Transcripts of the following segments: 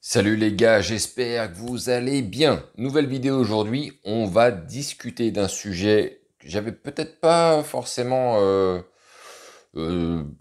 Salut les gars, j'espère que vous allez bien. Nouvelle vidéo aujourd'hui, on va discuter d'un sujet que j'avais peut-être pas forcément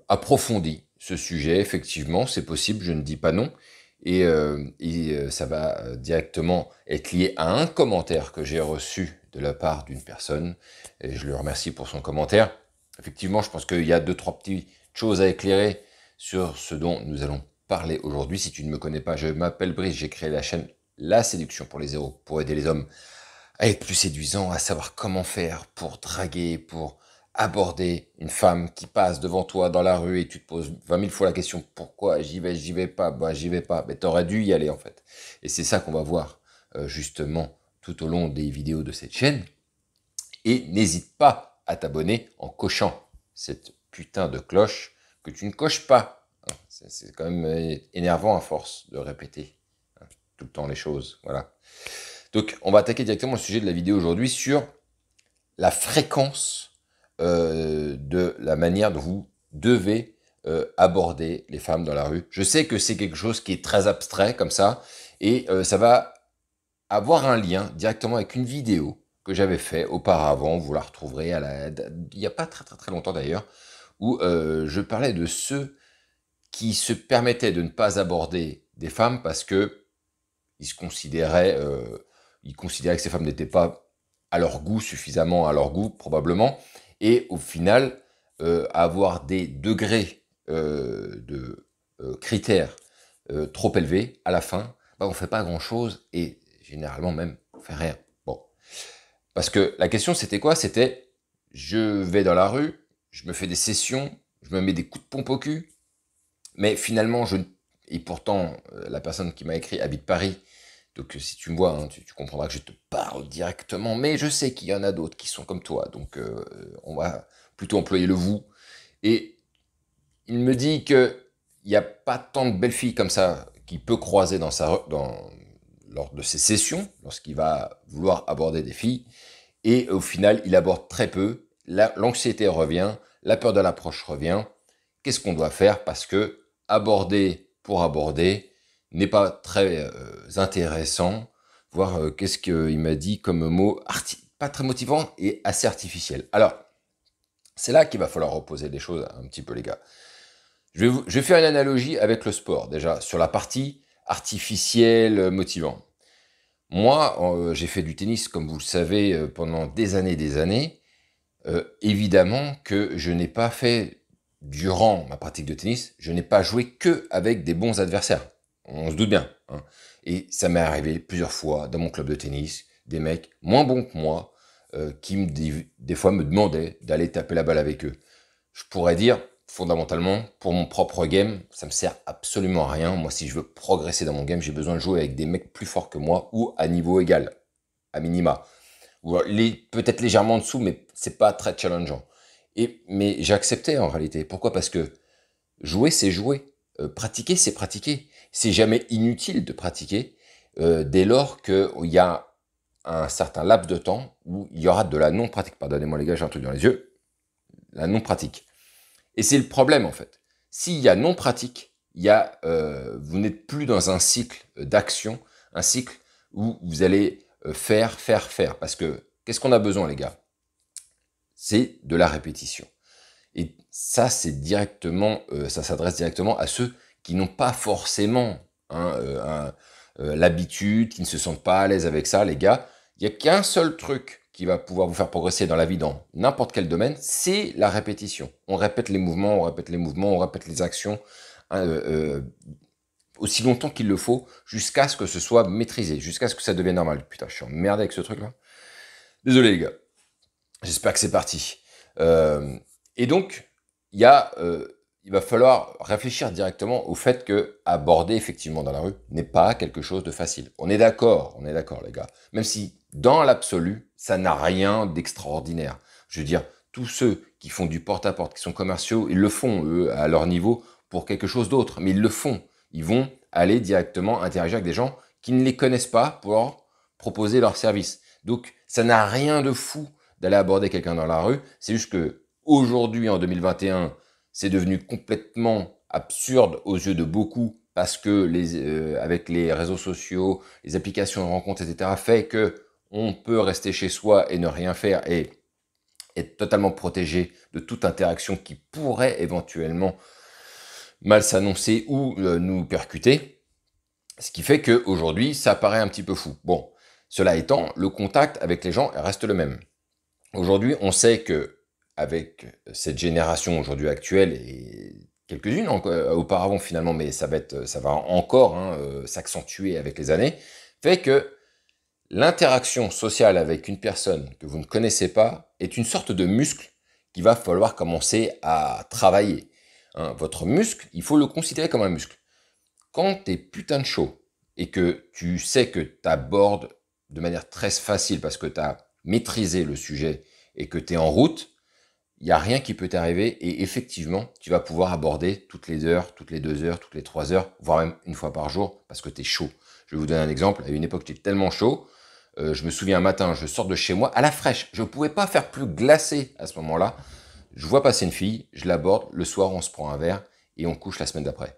approfondi. Ce sujet, effectivement, c'est possible, je ne dis pas non. Ça va directement être lié à un commentaire que j'ai reçu de la part d'une personne. Et je le remercie pour son commentaire. Effectivement, je pense qu'il y a deux, trois petites choses à éclairer sur ce dont nous allons parler aujourd'hui. Si tu ne me connais pas, je m'appelle Brice, j'ai créé la chaîne La Séduction pour les zéros, pour aider les hommes à être plus séduisants, à savoir comment faire pour draguer, pour aborder une femme qui passe devant toi dans la rue et tu te poses 20 000 fois la question pourquoi j'y vais pas, bah j'y vais pas, mais t'aurais dû y aller en fait. Et c'est ça qu'on va voir justement tout au long des vidéos de cette chaîne. Et n'hésite pas à t'abonner en cochant cette putain de cloche que tu ne coches pas. C'est quand même énervant à force de répéter tout le temps les choses. Voilà. Donc, on va attaquer directement le sujet de la vidéo aujourd'hui sur la fréquence de la manière dont vous devez aborder les femmes dans la rue. Je sais que c'est quelque chose qui est très abstrait comme ça, et ça va avoir un lien directement avec une vidéo que j'avais fait auparavant. Vous la retrouverez il n'y a pas très longtemps d'ailleurs, où je parlais de ceux qui se permettaient de ne pas aborder des femmes parce que ils considéraient que ces femmes n'étaient pas à leur goût, suffisamment à leur goût probablement, et au final avoir des degrés de critères trop élevés à la fin, bah, on fait pas grand chose et généralement même on fait rien. Bon, parce que la question c'était quoi? C'était je vais dans la rue, je me fais des sessions, je me mets des coups de pompe au cul, mais finalement et pourtant la personne qui m'a écrit habite Paris. Donc si tu me vois, hein, tu comprendras que je te parle directement, mais je sais qu'il y en a d'autres qui sont comme toi, donc on va plutôt employer le vous. Et il me dit que il n'y a pas tant de belles filles comme ça qu'il peut croiser lors de ses sessions, lorsqu'il va vouloir aborder des filles, et au final, il aborde très peu, l'anxiété revient, la peur de l'approche revient. Qu'est-ce qu'on doit faire? Parce que aborder pour aborder n'est pas très intéressant, voire qu'est-ce qu'il m'a dit comme mot, pas très motivant et assez artificiel. Alors, c'est là qu'il va falloir reposer les choses un petit peu, les gars. Je vais faire une analogie avec le sport, déjà, sur la partie artificielle, motivant. Moi, j'ai fait du tennis, comme vous le savez, pendant des années et des années. Évidemment que je n'ai pas fait, durant ma pratique de tennis, je n'ai pas joué que avec des bons adversaires. On se doute bien, hein. Et ça m'est arrivé plusieurs fois dans mon club de tennis, des mecs moins bons que moi, qui des fois me demandaient d'aller taper la balle avec eux. Je pourrais dire, fondamentalement, pour mon propre game, ça me sert absolument à rien. Moi, si je veux progresser dans mon game, j'ai besoin de jouer avec des mecs plus forts que moi ou à niveau égal, à minima. Ou peut-être légèrement en dessous, mais c'est pas très challengeant. Mais j'acceptais en réalité. Pourquoi? Parce que jouer, c'est jouer. Pratiquer, c'est pratiquer. C'est jamais inutile de pratiquer dès lors qu'il y a un certain laps de temps où il y aura de la non-pratique. Pardonnez-moi les gars, j'ai un truc dans les yeux. La non-pratique. Et c'est le problème en fait. S'il y a non-pratique, vous n'êtes plus dans un cycle d'action, un cycle où vous allez faire. Parce que qu'est-ce qu'on a besoin les gars? C'est de la répétition. Et ça, ça s'adresse directement à ceux qui n'ont pas forcément l'habitude, qui ne se sentent pas à l'aise avec ça, les gars. Il n'y a qu'un seul truc qui va pouvoir vous faire progresser dans la vie dans n'importe quel domaine, c'est la répétition. On répète les mouvements, on répète les actions hein, aussi longtemps qu'il le faut, jusqu'à ce que ce soit maîtrisé, jusqu'à ce que ça devienne normal. Putain, je suis emmerdé avec ce truc-là. Désolé les gars. J'espère que c'est parti. Et donc, il va falloir réfléchir directement au fait que aborder effectivement dans la rue n'est pas quelque chose de facile. On est d'accord les gars. Même si dans l'absolu, ça n'a rien d'extraordinaire. Je veux dire, tous ceux qui font du porte-à-porte, qui sont commerciaux, ils le font, eux, à leur niveau, pour quelque chose d'autre. Mais ils le font. Ils vont aller directement interagir avec des gens qui ne les connaissent pas pour leur proposer leur service. Donc, ça n'a rien de fou d'aller aborder quelqu'un dans la rue. C'est juste que aujourd'hui, en 2021, c'est devenu complètement absurde aux yeux de beaucoup parce que avec les réseaux sociaux, les applications de rencontres, etc., fait que on peut rester chez soi et ne rien faire et être totalement protégé de toute interaction qui pourrait éventuellement mal s'annoncer ou nous percuter. Ce qui fait qu'aujourd'hui, ça paraît un petit peu fou. Bon, cela étant, le contact avec les gens reste le même. Aujourd'hui, on sait que avec cette génération aujourd'hui actuelle et quelques-unes auparavant finalement, mais ça va encore s'accentuer avec les années, fait que l'interaction sociale avec une personne que vous ne connaissez pas est une sorte de muscle qu'il va falloir commencer à travailler. Hein, votre muscle, il faut le considérer comme un muscle. Quand t'es putain de chaud et que tu sais que tu abordes de manière très facile parce que tu as maîtrisé le sujet et que tu es en route, il n'y a rien qui peut t'arriver et effectivement, tu vas pouvoir aborder toutes les heures, toutes les 2 heures, toutes les 3 heures, voire même une fois par jour parce que tu es chaud. Je vais vous donner un exemple. À une époque, j'étais tellement chaud, je me souviens un matin, je sors de chez moi à la fraîche. Je ne pouvais pas faire plus glacé à ce moment-là. Je vois passer une fille, je l'aborde, le soir, on se prend un verre et on couche la semaine d'après.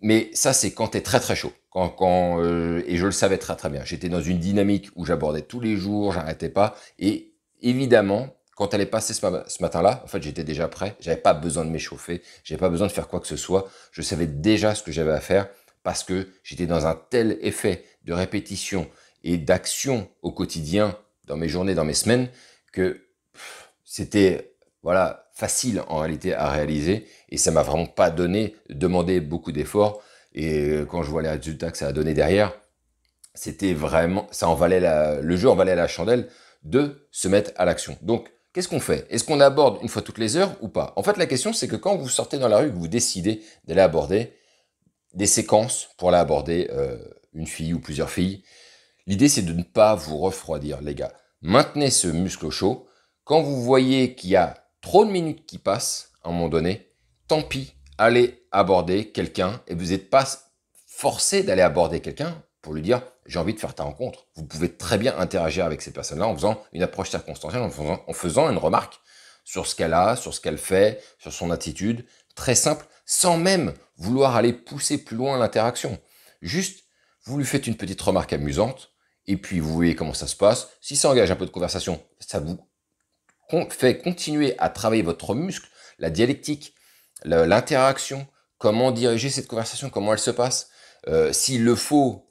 Mais ça, c'est quand t'es très très chaud. Et je le savais très très bien. J'étais dans une dynamique où j'abordais tous les jours, j'arrêtais pas. Et évidemment, quand elle est passée ce matin-là, en fait, j'étais déjà prêt. J'avais pas besoin de m'échauffer. J'avais pas besoin de faire quoi que ce soit. Je savais déjà ce que j'avais à faire parce que j'étais dans un tel effet de répétition et d'action au quotidien, dans mes journées, dans mes semaines, que c'était voilà facile en réalité à réaliser et ça m'a vraiment pas demandé beaucoup d'efforts et quand je vois les résultats que ça a donné derrière, c'était vraiment le jeu en valait la chandelle de se mettre à l'action. Donc qu'est-ce qu'on fait? Est-ce qu'on aborde une fois toutes les heures ou pas? En fait, la question c'est que quand vous sortez dans la rue, que vous décidez d'aller aborder des séquences pour aller aborder une fille ou plusieurs filles, l'idée c'est de ne pas vous refroidir, les gars. Maintenez ce muscle au chaud. Quand vous voyez qu'il y a trop de minutes qui passent, à un moment donné, tant pis, allez aborder quelqu'un et vous n'êtes pas forcé d'aller aborder quelqu'un pour lui dire j'ai envie de faire ta rencontre. Vous pouvez très bien interagir avec ces personnes-là en faisant une approche circonstancielle, en faisant une remarque sur ce qu'elle a, sur ce qu'elle fait, sur son attitude, très simple, sans même vouloir aller pousser plus loin l'interaction. Juste, vous lui faites une petite remarque amusante, et puis vous voyez comment ça se passe. Si ça engage un peu de conversation, ça vous fait continuer à travailler votre muscle, la dialectique, l'interaction, comment diriger cette conversation, comment elle se passe. S'il le faut,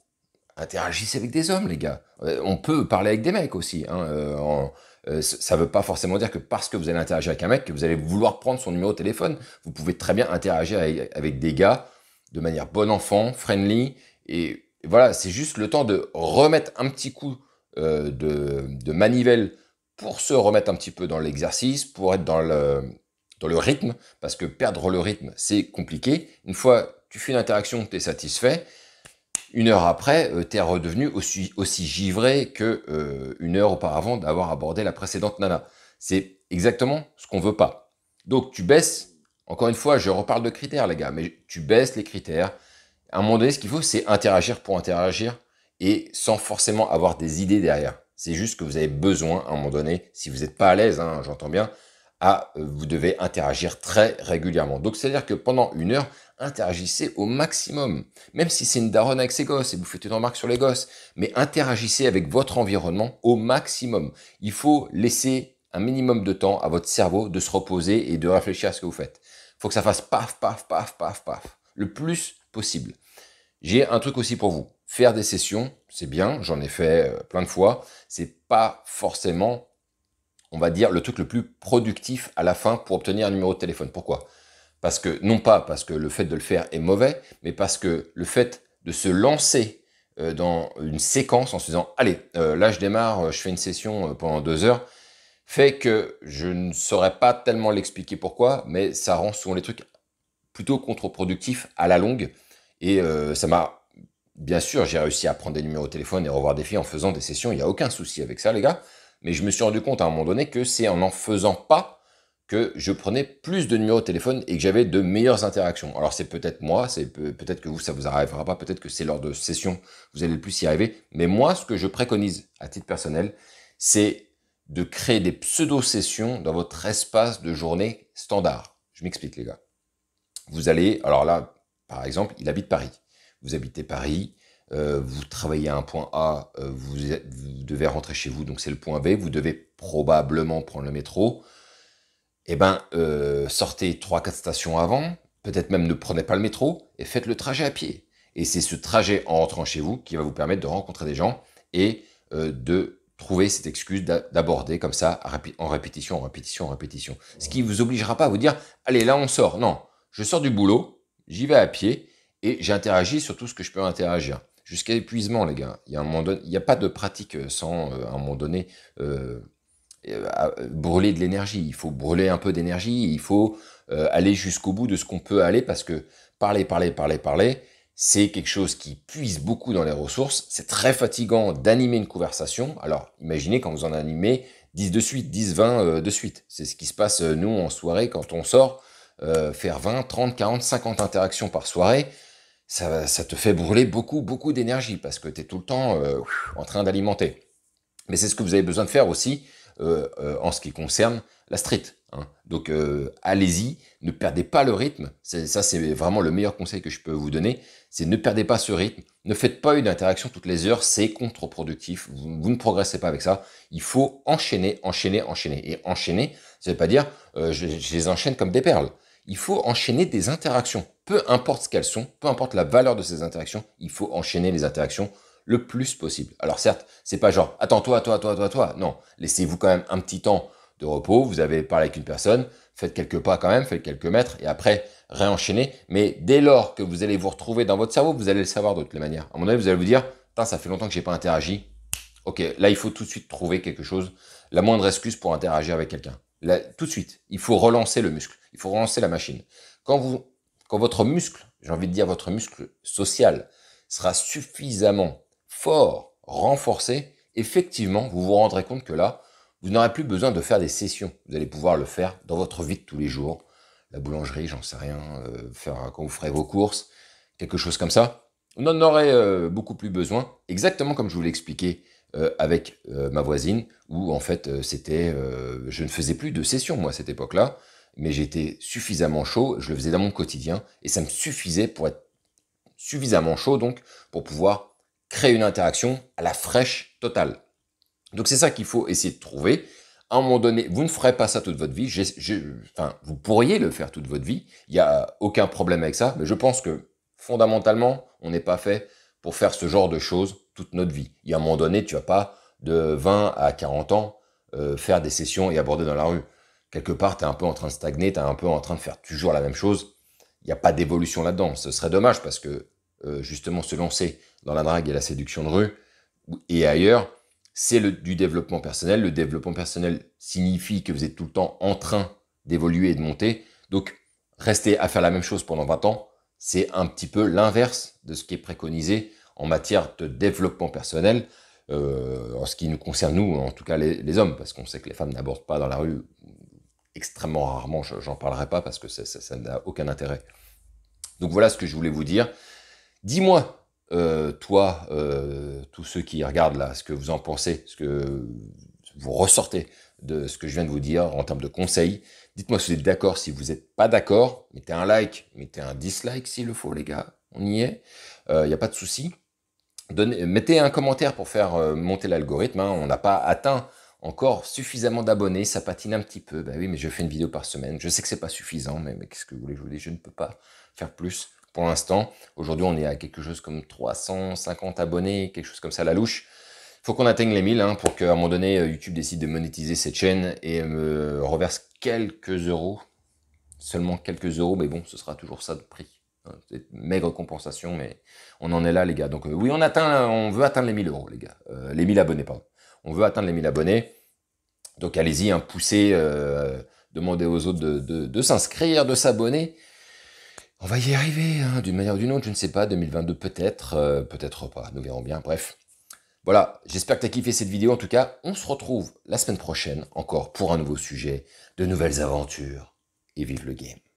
interagissez avec des hommes, les gars. On peut parler avec des mecs aussi. Ça ne veut pas forcément dire que parce que vous allez interagir avec un mec, que vous allez vouloir prendre son numéro de téléphone. Vous pouvez très bien interagir avec des gars de manière bon enfant, friendly. Et voilà, c'est juste le temps de remettre un petit coup de manivelle pour se remettre un petit peu dans l'exercice, pour être dans le rythme, parce que perdre le rythme, c'est compliqué. Une fois tu fais une interaction, tu es satisfait, une heure après, tu es redevenu aussi givré que une heure auparavant d'avoir abordé la précédente nana. C'est exactement ce qu'on veut pas. Donc tu baisses, encore une fois, je reparle de critères les gars, mais tu baisses les critères. À un moment donné, ce qu'il faut, c'est interagir pour interagir et sans forcément avoir des idées derrière. C'est juste que vous avez besoin, à un moment donné, si vous n'êtes pas à l'aise, hein, j'entends bien, vous devez interagir très régulièrement. Donc, c'est-à-dire que pendant une heure, interagissez au maximum. Même si c'est une daronne avec ses gosses et vous faites une remarque sur les gosses, mais interagissez avec votre environnement au maximum. Il faut laisser un minimum de temps à votre cerveau de se reposer et de réfléchir à ce que vous faites. Il faut que ça fasse paf, paf, paf, paf, paf, le plus possible. J'ai un truc aussi pour vous. Faire des sessions, c'est bien, j'en ai fait plein de fois. C'est pas forcément, on va dire, le truc le plus productif à la fin pour obtenir un numéro de téléphone. Pourquoi? Parce que, non pas parce que le fait de le faire est mauvais, mais parce que le fait de se lancer dans une séquence en se disant, allez, là je démarre, je fais une session pendant 2 heures, fait que je ne saurais pas tellement l'expliquer pourquoi, mais ça rend souvent les trucs plutôt contre-productifs à la longue. Et ça m'a, bien sûr, j'ai réussi à prendre des numéros de téléphone et revoir des filles en faisant des sessions, il n'y a aucun souci avec ça les gars, mais je me suis rendu compte à un moment donné que c'est en n'en faisant pas que je prenais plus de numéros de téléphone et que j'avais de meilleures interactions. Alors c'est peut-être moi, c'est peut-être que vous, ça vous arrivera pas, peut-être que c'est lors de sessions, vous allez le plus y arriver, mais moi, ce que je préconise à titre personnel, c'est de créer des pseudo-sessions dans votre espace de journée standard. Je m'explique les gars. Vous allez, alors là, par exemple, il habite Paris. Vous habitez Paris, vous travaillez à un point A, vous devez rentrer chez vous, donc c'est le point B, vous devez probablement prendre le métro. Eh ben, sortez 3-4 stations avant, peut-être même ne prenez pas le métro, et faites le trajet à pied. Et c'est ce trajet en rentrant chez vous qui va vous permettre de rencontrer des gens et de trouver cette excuse d'aborder comme ça en répétition, en répétition, en répétition. Ce qui ne vous obligera pas à vous dire, allez, là on sort. Non, je sors du boulot, j'y vais à pied et j'interagis sur tout ce que je peux interagir. Jusqu'à épuisement, les gars. Il y a un moment donné, il n'y a pas de pratique sans, à un moment donné, brûler de l'énergie. Il faut brûler un peu d'énergie. Il faut aller jusqu'au bout de ce qu'on peut aller parce que parler, parler, parler, parler, c'est quelque chose qui puise beaucoup dans les ressources. C'est très fatigant d'animer une conversation. Alors, imaginez quand vous en animez 10 de suite, 10, 20 de suite. C'est ce qui se passe, nous, en soirée, quand on sort, faire 20, 30, 40, 50 interactions par soirée. Ça te fait brûler beaucoup, beaucoup d'énergie parce que tu es tout le temps en train d'alimenter. Mais c'est ce que vous avez besoin de faire aussi en ce qui concerne la street. Hein. Donc allez-y, ne perdez pas le rythme. Ça, c'est vraiment le meilleur conseil que je peux vous donner. C'est ne perdez pas ce rythme. Ne faites pas une interaction toutes les heures, c'est contre-productif. Vous ne progressez pas avec ça. Il faut enchaîner, enchaîner, enchaîner. Et enchaîner, ça ne veut pas dire je les enchaîne comme des perles. Il faut enchaîner des interactions. Peu importe ce qu'elles sont, peu importe la valeur de ces interactions, il faut enchaîner les interactions le plus possible. Alors certes, c'est pas genre, attends, toi. Non, laissez-vous quand même un petit temps de repos. Vous avez parlé avec une personne, faites quelques pas quand même, faites quelques mètres, et après, réenchaînez. Mais dès lors que vous allez vous retrouver dans votre cerveau, vous allez le savoir de toutes les manières. À un moment donné, vous allez vous dire, ça fait longtemps que j'ai pas interagi. Ok, là, il faut tout de suite trouver quelque chose, la moindre excuse pour interagir avec quelqu'un. Là, tout de suite, il faut relancer le muscle, il faut relancer la machine. Quand votre muscle, j'ai envie de dire votre muscle social, sera suffisamment fort, renforcé, effectivement, vous vous rendrez compte que là, vous n'aurez plus besoin de faire des sessions. Vous allez pouvoir le faire dans votre vie de tous les jours. La boulangerie, j'en sais rien, faire quand vous ferez vos courses, quelque chose comme ça. Vous n'en aurez beaucoup plus besoin, exactement comme je vous l'ai expliqué avec ma voisine, où en fait c'était, je ne faisais plus de sessions moi à cette époque-là, mais j'étais suffisamment chaud, je le faisais dans mon quotidien, et ça me suffisait pour être suffisamment chaud donc pour pouvoir créer une interaction à la fraîche totale. Donc c'est ça qu'il faut essayer de trouver. À un moment donné, vous ne ferez pas ça toute votre vie. Enfin, vous pourriez le faire toute votre vie. Il n'y a aucun problème avec ça. Mais je pense que fondamentalement, on n'est pas fait pour faire ce genre de choses toute notre vie. Il y a un moment donné, tu vas pas de 20 à 40 ans faire des sessions et aborder dans la rue. Quelque part, tu es un peu en train de stagner, tu es un peu en train de faire toujours la même chose. Il n'y a pas d'évolution là-dedans. Ce serait dommage parce que justement se lancer dans la drague et la séduction de rue et ailleurs, c'est du développement personnel. Le développement personnel signifie que vous êtes tout le temps en train d'évoluer et de monter. Donc, rester à faire la même chose pendant 20 ans, c'est un petit peu l'inverse de ce qui est préconisé en matière de développement personnel, en ce qui nous concerne nous, en tout cas les hommes, parce qu'on sait que les femmes n'abordent pas dans la rue, extrêmement rarement, j'en parlerai pas parce que ça n'a aucun intérêt. Donc voilà ce que je voulais vous dire. Dis-moi, toi, tous ceux qui regardent là, ce que vous en pensez, ce que vous ressortez de ce que je viens de vous dire en termes de conseils. Dites-moi si vous êtes d'accord, si vous n'êtes pas d'accord, mettez un like, mettez un dislike s'il le faut les gars, on y est, il n'y a pas de souci. Mettez un commentaire pour faire monter l'algorithme, hein. On n'a pas atteint encore suffisamment d'abonnés, ça patine un petit peu. Ben oui, mais je fais une vidéo par semaine. Je sais que c'est pas suffisant, mais qu'est-ce que vous voulez que je vous dise, je ne peux pas faire plus pour l'instant. Aujourd'hui, on est à quelque chose comme 350 abonnés, quelque chose comme ça à la louche. Il faut qu'on atteigne les 1000 hein, pour qu'à un moment donné, YouTube décide de monétiser cette chaîne et me reverse quelques euros. Seulement quelques euros, mais bon, ce sera toujours ça de prix. C'est une maigre compensation, mais on en est là, les gars. Donc oui, on veut atteindre les 1000 euros, les gars. Les 1000 abonnés, pardon. On veut atteindre les 1000 abonnés. Donc allez-y, hein, poussez, demandez aux autres de s'inscrire, de s'abonner. On va y arriver, hein, d'une manière ou d'une autre, je ne sais pas, 2022 peut-être, peut-être pas, nous verrons bien, bref. Voilà, j'espère que tu as kiffé cette vidéo, en tout cas, on se retrouve la semaine prochaine, encore pour un nouveau sujet, de nouvelles aventures, et vive le game.